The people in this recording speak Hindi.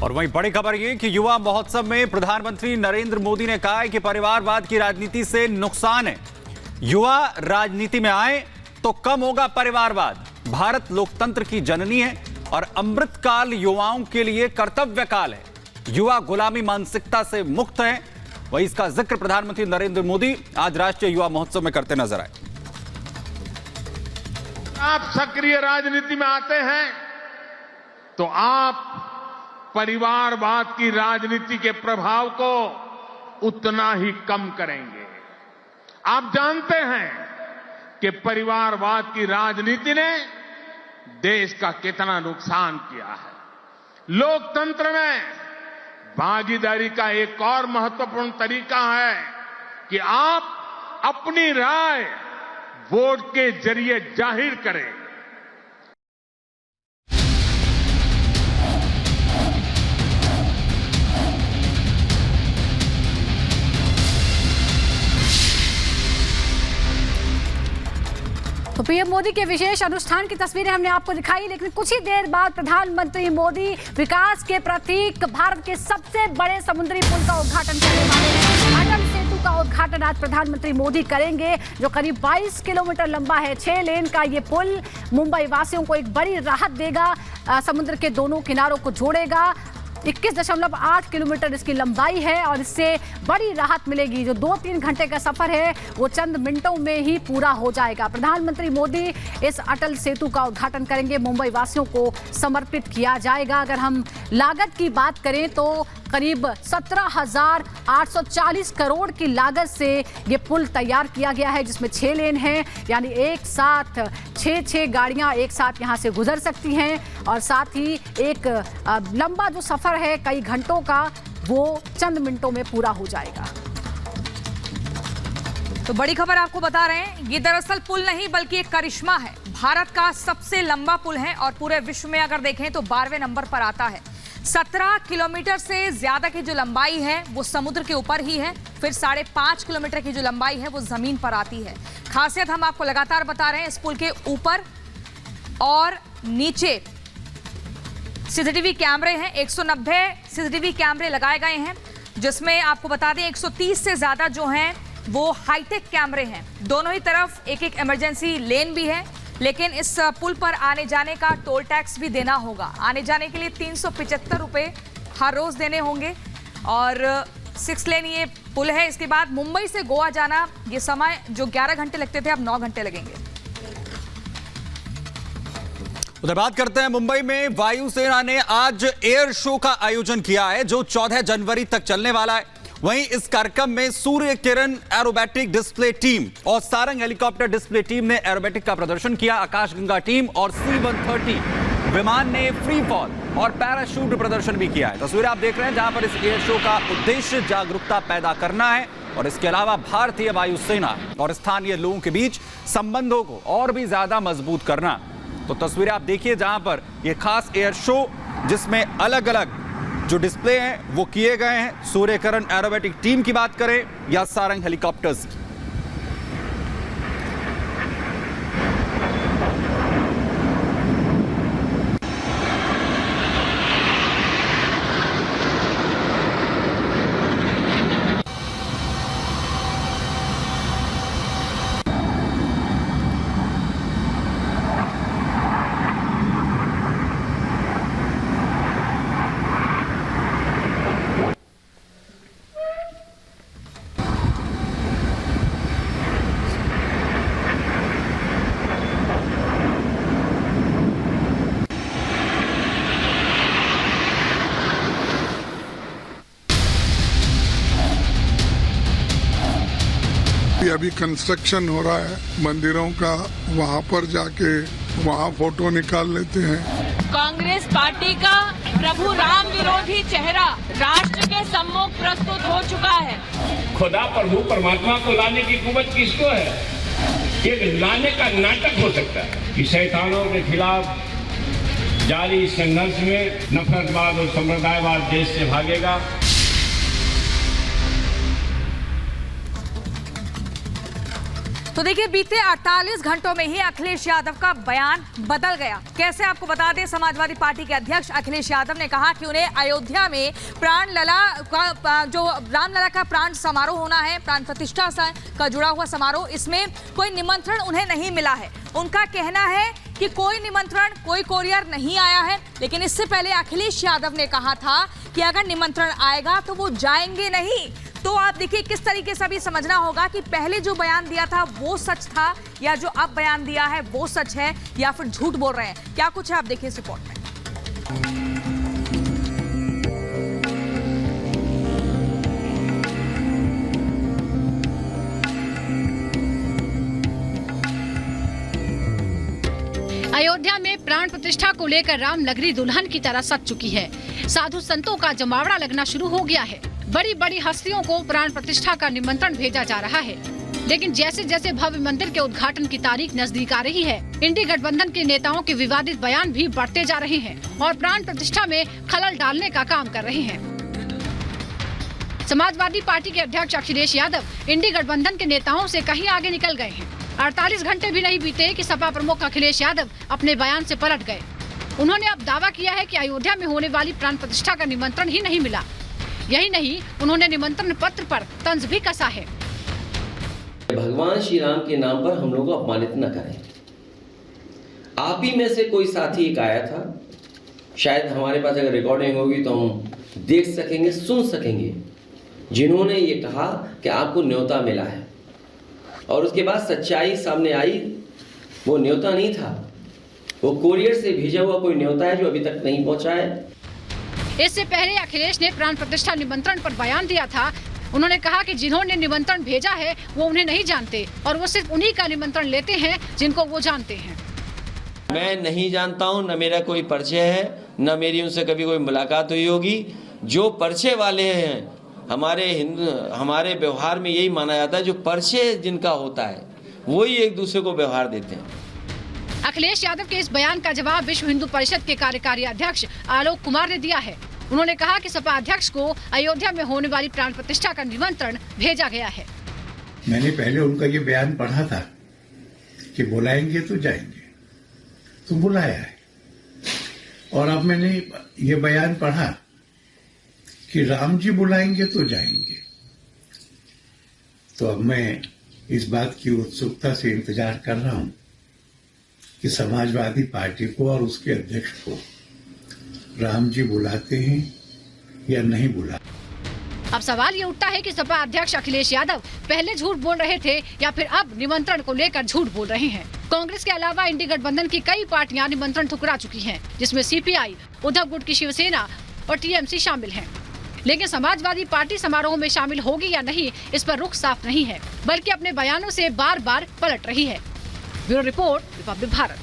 और वहीं बड़ी खबर ये कि युवा महोत्सव में प्रधानमंत्री नरेंद्र मोदी ने कहा है कि परिवारवाद की राजनीति से नुकसान है। युवा राजनीति में आए तो कम होगा परिवारवाद। भारत लोकतंत्र की जननी है और अमृतकाल युवाओं के लिए कर्तव्य काल है। युवा गुलामी मानसिकता से मुक्त है। वहीं इसका जिक्र प्रधानमंत्री नरेंद्र मोदी आज राष्ट्रीय युवा महोत्सव में करते नजर आए। आप सक्रिय राजनीति में आते हैं तो आप परिवारवाद की राजनीति के प्रभाव को उतना ही कम करेंगे। आप जानते हैं कि परिवारवाद की राजनीति ने देश का कितना नुकसान किया है। लोकतंत्र में भागीदारी का एक और महत्वपूर्ण तरीका है कि आप अपनी राय वोट के जरिए जाहिर करें। तो पीएम मोदी के विशेष अनुष्ठान की तस्वीरें हमने आपको दिखाई, लेकिन कुछ ही देर बाद प्रधानमंत्री मोदी विकास के प्रतीक भारत के सबसे बड़े समुद्री पुल का उद्घाटन करने वाले हैं। अटल सेतु का उद्घाटन आज प्रधानमंत्री मोदी करेंगे, जो करीब 22 किलोमीटर लंबा है। 6 लेन का ये पुल मुंबई वासियों को एक बड़ी राहत देगा। समुद्र के दोनों किनारों को जोड़ेगा। 21.8 किलोमीटर इसकी लंबाई है और इससे बड़ी राहत मिलेगी। जो 2-3 घंटे का सफर है वो चंद मिनटों में ही पूरा हो जाएगा। प्रधानमंत्री मोदी इस अटल सेतु का उद्घाटन करेंगे, मुंबई वासियों को समर्पित किया जाएगा। अगर हम लागत की बात करें तो करीब 17,840 करोड़ की लागत से ये पुल तैयार किया गया है, जिसमें 6 लेन हैं, यानी एक साथ 6 गाड़ियां एक साथ यहां से गुजर सकती हैं। और साथ ही एक लंबा जो सफर है कई घंटों का, वो चंद मिनटों में पूरा हो जाएगा। तो बड़ी खबर आपको बता रहे हैं, ये दरअसल पुल नहीं बल्कि एक करिश्मा है। भारत का सबसे लंबा पुल है और पूरे विश्व में अगर देखें तो 12वें नंबर पर आता है। 17 किलोमीटर से ज्यादा की जो लंबाई है वो समुद्र के ऊपर ही है, फिर 5.5 किलोमीटर की जो लंबाई है वो जमीन पर आती है। खासियत हम आपको लगातार बता रहे हैं, इस पुल के ऊपर और नीचे सीसीटीवी कैमरे हैं। 190 सीसीटीवी कैमरे लगाए गए हैं, जिसमें आपको बता दें 130 से ज्यादा जो हैं वो हाईटेक कैमरे हैं। दोनों ही तरफ एक इमरजेंसी लेन भी है, लेकिन इस पुल पर आने जाने का टोल टैक्स भी देना होगा। आने जाने के लिए 375 रुपए हर रोज देने होंगे। और 6 लेन ये पुल है। इसके बाद मुंबई से गोवा जाना, ये समय जो 11 घंटे लगते थे अब 9 घंटे लगेंगे। उधर बात करते हैं, मुंबई में वायुसेना ने आज एयर शो का आयोजन किया है, जो 14 जनवरी तक चलने वाला है। वहीं इस कार्यक्रम में Surya Kiran aerobatic display team और सारंग हेलीकॉप्टर डिस्प्ले टीम ने एरोबैटिक का प्रदर्शन किया। आकाशगंगा टीम और C-130 विमान ने फ्री फॉल और पैराशूट प्रदर्शन भी किया है। तस्वीरें आप देख रहे हैं, जहां पर इस एयर शो का उद्देश्य जागरूकता पैदा करना है और इसके अलावा भारतीय वायुसेना और स्थानीय लोगों के बीच संबंधों को और भी ज्यादा मजबूत करना। तो तस्वीरें आप देखिए, जहां पर यह खास एयर शो जिसमें अलग अलग जो डिस्प्ले हैं वो किए गए हैं। सूर्यकिरण एरोबैटिक टीम की बात करें या सारंग हेलीकॉप्टर्स की। अभी कंस्ट्रक्शन हो रहा है मंदिरों का, वहाँ पर जाके वहाँ फोटो निकाल लेते हैं। कांग्रेस पार्टी का प्रभु राम विरोधी चेहरा राष्ट्र के सम्मुख प्रस्तुत हो चुका है। खुदा प्रभु परमात्मा को लाने की कुवत किसको है? ये लाने का नाटक हो सकता है कि शैतानों के खिलाफ जारी संघर्ष में नफरतवाद और संप्रदायवाद देश से भागेगा। तो देखिए, बीते 48 घंटों में ही अखिलेश यादव का बयान बदल गया। कैसे, आपको बता दें, समाजवादी पार्टी के अध्यक्ष अखिलेश यादव ने कहा कि उन्हें अयोध्या में प्राणलला का जो रामलला का प्राण समारोह होना है, प्राण प्रतिष्ठा का जुड़ा हुआ समारोह, इसमें कोई निमंत्रण उन्हें नहीं मिला है। उनका कहना है कि कोई निमंत्रण, कोई कोरियर नहीं आया है। लेकिन इससे पहले अखिलेश यादव ने कहा था कि अगर निमंत्रण आएगा तो वो जाएंगे नहीं। तो आप देखिए किस तरीके से अभी समझना होगा कि पहले जो बयान दिया था वो सच था, या जो अब बयान दिया है वो सच है, या फिर झूठ बोल रहे हैं। क्या कुछ है, आप देखिए इस रिपोर्ट में। अयोध्या में प्राण प्रतिष्ठा को लेकर राम नगरी दुल्हन की तरह सज चुकी है। साधु संतों का जमावड़ा लगना शुरू हो गया है। बड़ी बड़ी हस्तियों को प्राण प्रतिष्ठा का निमंत्रण भेजा जा रहा है। लेकिन जैसे जैसे भव्य मंदिर के उद्घाटन की तारीख नजदीक आ रही है, इंडी गठबंधन के नेताओं के विवादित बयान भी बढ़ते जा रहे हैं और प्राण प्रतिष्ठा में खलल डालने का काम कर रहे हैं। समाजवादी पार्टी के अध्यक्ष अखिलेश यादव इंडी गठबंधन के नेताओं से कहीं आगे निकल गए हैं। 48 घंटे भी नहीं बीते कि सपा प्रमुख अखिलेश यादव अपने बयान से पलट गए। उन्होंने अब दावा किया है कि अयोध्या में होने वाली प्राण प्रतिष्ठा का निमंत्रण ही नहीं मिला। यही नहीं, उन्होंने निमंत्रण पत्र पर तंज भी कसा है। भगवान श्री राम के नाम पर हम लोग को अपमानित न करें। आप ही में से कोई साथी एक आया था, शायद हमारे पास अगर रिकॉर्डिंग होगी तो हम देख सकेंगे, सुन सकेंगे, जिन्होंने ये कहा कि आपको न्योता मिला है, और उसके बाद सच्चाई सामने आई। वो न्योता नहीं था, वो कोरियर से भेजा हुआ कोई न्योता है जो अभी तक नहीं पहुंचा है। इससे पहले अखिलेश ने प्राण प्रतिष्ठा निमंत्रण पर बयान दिया था। उन्होंने कहा कि जिन्होंने निमंत्रण भेजा है वो उन्हें नहीं जानते और वो सिर्फ उन्हीं का निमंत्रण लेते हैं जिनको वो जानते हैं। मैं नहीं जानता हूं, न मेरा कोई परिचय है, न मेरी उनसे कभी कोई मुलाकात हुई होगी। जो परिचय वाले हैं, हमारे व्यवहार में यही माना जाता है, जो परिचय जिनका होता है वही एक दूसरे को व्यवहार देते हैं। अखिलेश यादव के इस बयान का जवाब विश्व हिंदू परिषद के कार्यकारी अध्यक्ष आलोक कुमार ने दिया है। उन्होंने कहा कि सपा अध्यक्ष को अयोध्या में होने वाली प्राण प्रतिष्ठा का निमंत्रण भेजा गया है। मैंने पहले उनका ये बयान पढ़ा था कि बुलाएंगे तो जाएंगे, तो बुलाया है। और अब मैंने ये बयान पढ़ा कि राम जी बुलाएंगे तो जाएंगे। तो अब मैं इस बात की उत्सुकता से इंतजार कर रहा हूं कि समाजवादी पार्टी को और उसके अध्यक्ष को राम जी बुलाते हैं या नहीं बुलाते। अब सवाल ये उठता है कि सपा अध्यक्ष अखिलेश यादव पहले झूठ बोल रहे थे या फिर अब निमंत्रण को लेकर झूठ बोल रहे हैं। कांग्रेस के अलावा इंडी गठबंधन की कई पार्टियां निमंत्रण ठुकरा चुकी हैं, जिसमें सीपीआई, उद्धव गुट की शिवसेना और टीएमसी शामिल हैं। लेकिन समाजवादी पार्टी समारोह में शामिल होगी या नहीं, इस पर रुख साफ नहीं है, बल्कि अपने बयानों से बार बार पलट रही है। Bureau report, Republic Bharat.